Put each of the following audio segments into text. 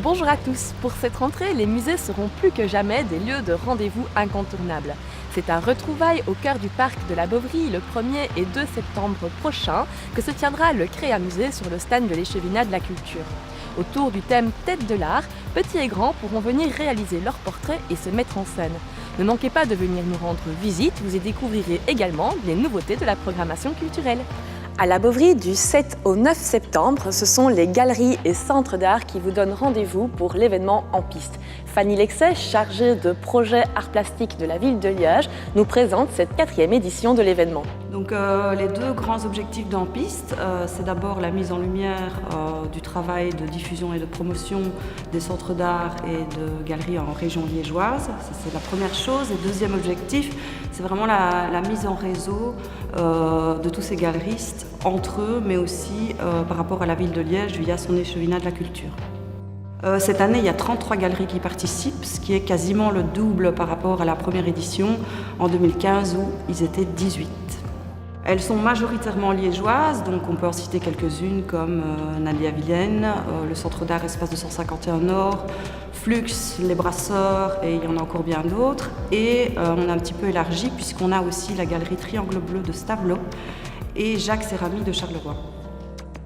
Bonjour à tous. Pour cette rentrée, les musées seront plus que jamais des lieux de rendez-vous incontournables. C'est un retrouvaille au cœur du parc de la Beauvrie le 1er et 2 septembre prochain que se tiendra le Créamusée sur le stand de l'Échevinat de la Culture. Autour du thème Tête de l'art, petits et grands pourront venir réaliser leurs portraits et se mettre en scène. Ne manquez pas de venir nous rendre visite, vous y découvrirez également les nouveautés de la programmation culturelle. À la Beauvrie, du 7 au 9 septembre, ce sont les galeries et centres d'art qui vous donnent rendez-vous pour l'événement En Piste. Fanny Lexet, chargée de projet art plastique de la ville de Liège, nous présente cette 4e édition de l'événement. Donc les deux grands objectifs d'En Piste, c'est d'abord la mise en lumière du travail de diffusion et de promotion des centres d'art et de galeries en région liégeoise. Ça, c'est la première chose. Et deuxième objectif, c'est vraiment la mise en réseau de tous ces galeristes entre eux, mais aussi par rapport à la ville de Liège via son Échevinat de la Culture. Cette année, il y a 33 galeries qui participent, ce qui est quasiment le double par rapport à la première édition en 2015 où ils étaient 18. Elles sont majoritairement liégeoises, donc on peut en citer quelques-unes comme Nadia Villaine, le Centre d'art Espace 251 Nord, Flux, Les Brasseurs et il y en a encore bien d'autres. Et on a un petit peu élargi puisqu'on a aussi la galerie Triangle Bleu de Stavelot et Jacques Cérami de Charleroi.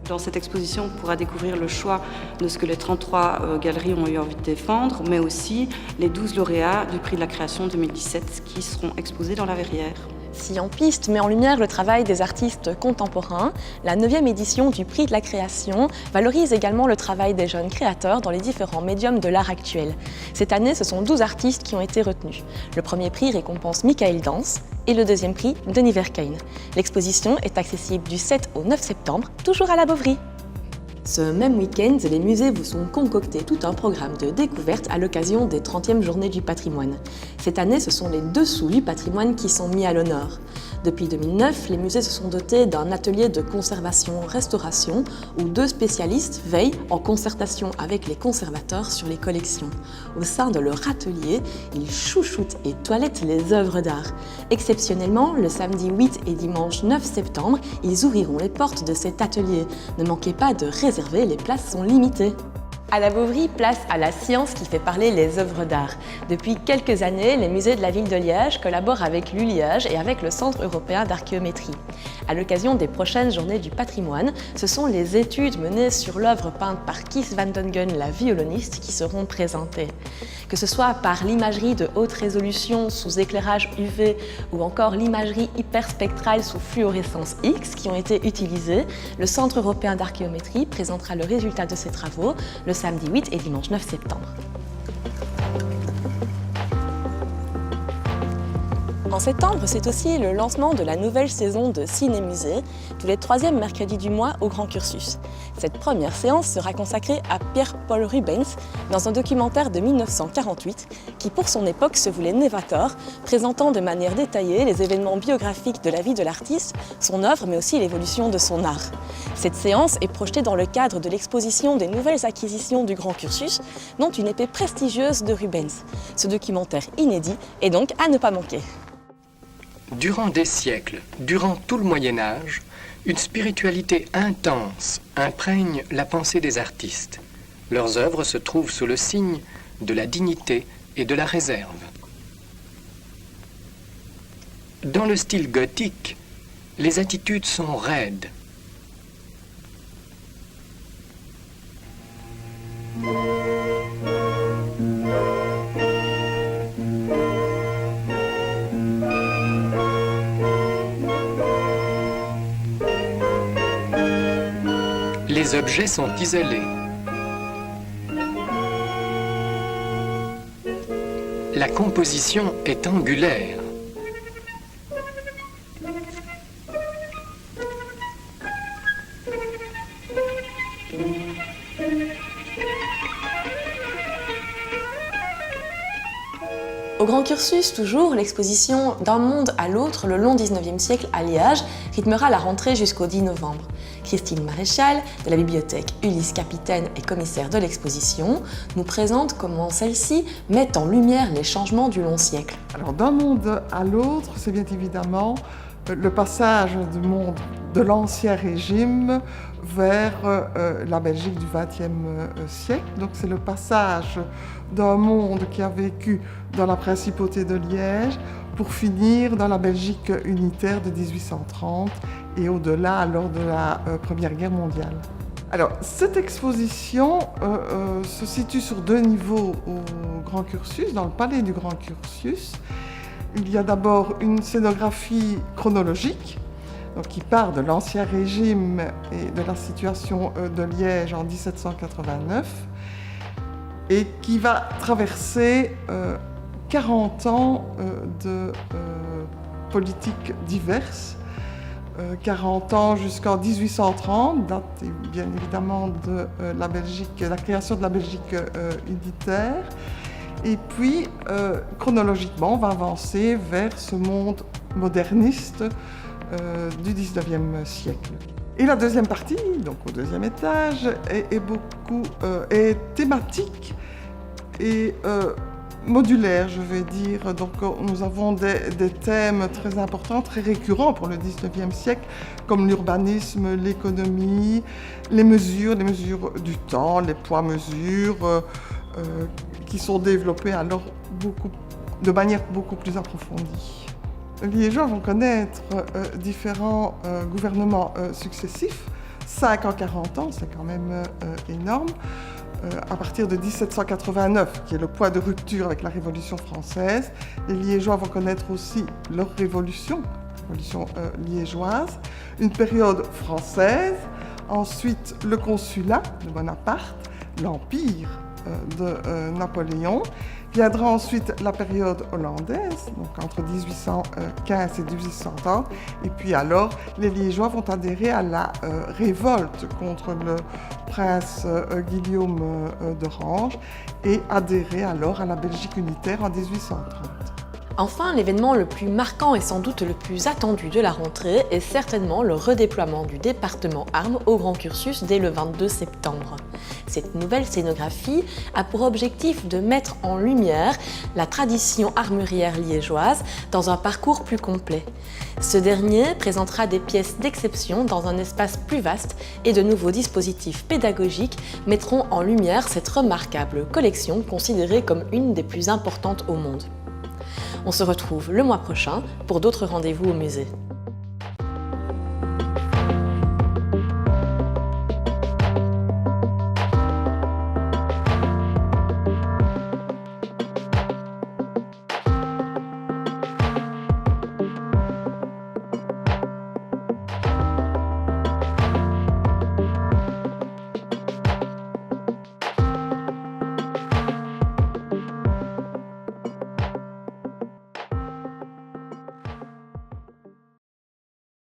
Dans cette exposition, on pourra découvrir le choix de ce que les 33 galeries ont eu envie de défendre, mais aussi les 12 lauréats du prix de la création 2017 qui seront exposés dans la Verrière. Si En Piste met en lumière le travail des artistes contemporains, la 9e édition du prix de la création valorise également le travail des jeunes créateurs dans les différents médiums de l'art actuel. Cette année, ce sont 12 artistes qui ont été retenus. Le premier prix récompense Michael Dance et le deuxième prix Denis Vercaine. L'exposition est accessible du 7 au 9 septembre, toujours à la Beauvrie. Ce même week-end, les musées vous sont concoctés tout un programme de découverte à l'occasion des 30e Journées du patrimoine. Cette année, ce sont les dessous du patrimoine qui sont mis à l'honneur. Depuis 2009, les musées se sont dotés d'un atelier de conservation-restauration où 2 spécialistes veillent en concertation avec les conservateurs sur les collections. Au sein de leur atelier, ils chouchoutent et toilettent les œuvres d'art. Exceptionnellement, le samedi 8 et dimanche 9 septembre, ils ouvriront les portes de cet atelier. Ne manquez pas de réserver, les places sont limitées. À la Beauvrie, place à la science qui fait parler les œuvres d'art. Depuis quelques années, les musées de la ville de Liège collaborent avec l'ULiège et avec le Centre européen d'archéométrie. À l'occasion des prochaines Journées du patrimoine, ce sont les études menées sur l'œuvre peinte par Kees van Dongen, la violoniste, qui seront présentées. Que ce soit par l'imagerie de haute résolution sous éclairage UV ou encore l'imagerie hyperspectrale sous fluorescence X qui ont été utilisées, le Centre européen d'archéométrie présentera le résultat de ses travaux le samedi 8 et dimanche 9 septembre. En septembre, c'est aussi le lancement de la nouvelle saison de Ciné-Musée, tous les 3e mercredis du mois au Grand Cursus. Cette première séance sera consacrée à Pierre-Paul Rubens dans un documentaire de 1948 qui, pour son époque, se voulait novateur, présentant de manière détaillée les événements biographiques de la vie de l'artiste, son œuvre, mais aussi l'évolution de son art. Cette séance est projetée dans le cadre de l'exposition des nouvelles acquisitions du Grand Cursus, dont une épée prestigieuse de Rubens. Ce documentaire inédit est donc à ne pas manquer. Durant des siècles, durant tout le Moyen-Âge, une spiritualité intense imprègne la pensée des artistes. Leurs œuvres se trouvent sous le signe de la dignité et de la réserve. Dans le style gothique, les attitudes sont raides. Les objets sont isolés. La composition est angulaire. Au Grand Cursus, toujours, l'exposition D'un monde à l'autre, le long 19e siècle à Liège, rythmera la rentrée jusqu'au 10 novembre. Christine Maréchal, de la bibliothèque Ulysse Capitaine et commissaire de l'exposition, nous présente comment celle-ci met en lumière les changements du long siècle. Alors, d'un monde à l'autre, c'est bien évidemment le passage du monde de l'Ancien Régime vers la Belgique du XXe siècle. Donc c'est le passage d'un monde qui a vécu dans la principauté de Liège pour finir dans la Belgique unitaire de 1830 et au-delà lors de la Première Guerre mondiale. Alors, cette exposition se situe sur 2 niveaux au Grand Cursus, dans le palais du Grand Cursus. Il y a d'abord une scénographie chronologique, donc qui part de l'Ancien Régime et de la situation de Liège en 1789, et qui va traverser 40 ans de politiques diverses. 40 ans jusqu'en 1830, date bien évidemment de la Belgique, la création de la Belgique unitaire. Et puis, chronologiquement, on va avancer vers ce monde moderniste du 19e siècle. Et la deuxième partie, donc au 2e étage, est thématique et modulaire, je vais dire. Donc nous avons des thèmes très importants, très récurrents pour le 19e siècle, comme l'urbanisme, l'économie, les mesures du temps, les poids-mesures, qui sont développés alors de manière beaucoup plus approfondie. Les Liégeois vont connaître différents gouvernements successifs, 5 en 40 ans, c'est quand même énorme. À partir de 1789, qui est le point de rupture avec la Révolution française, les Liégeois vont connaître aussi leur révolution liégeoise, une période française, ensuite le consulat de Bonaparte, l'Empire de Napoléon. Viendra ensuite la période hollandaise, donc entre 1815 et 1830, et puis alors les Liégeois vont adhérer à la révolte contre le prince Guillaume d'Orange et adhérer alors à la Belgique unitaire en 1830. Enfin, l'événement le plus marquant et sans doute le plus attendu de la rentrée est certainement le redéploiement du département armes au Grand Cursus dès le 22 septembre. Cette nouvelle scénographie a pour objectif de mettre en lumière la tradition armurière liégeoise dans un parcours plus complet. Ce dernier présentera des pièces d'exception dans un espace plus vaste et de nouveaux dispositifs pédagogiques mettront en lumière cette remarquable collection considérée comme une des plus importantes au monde. On se retrouve le mois prochain pour d'autres rendez-vous au musée.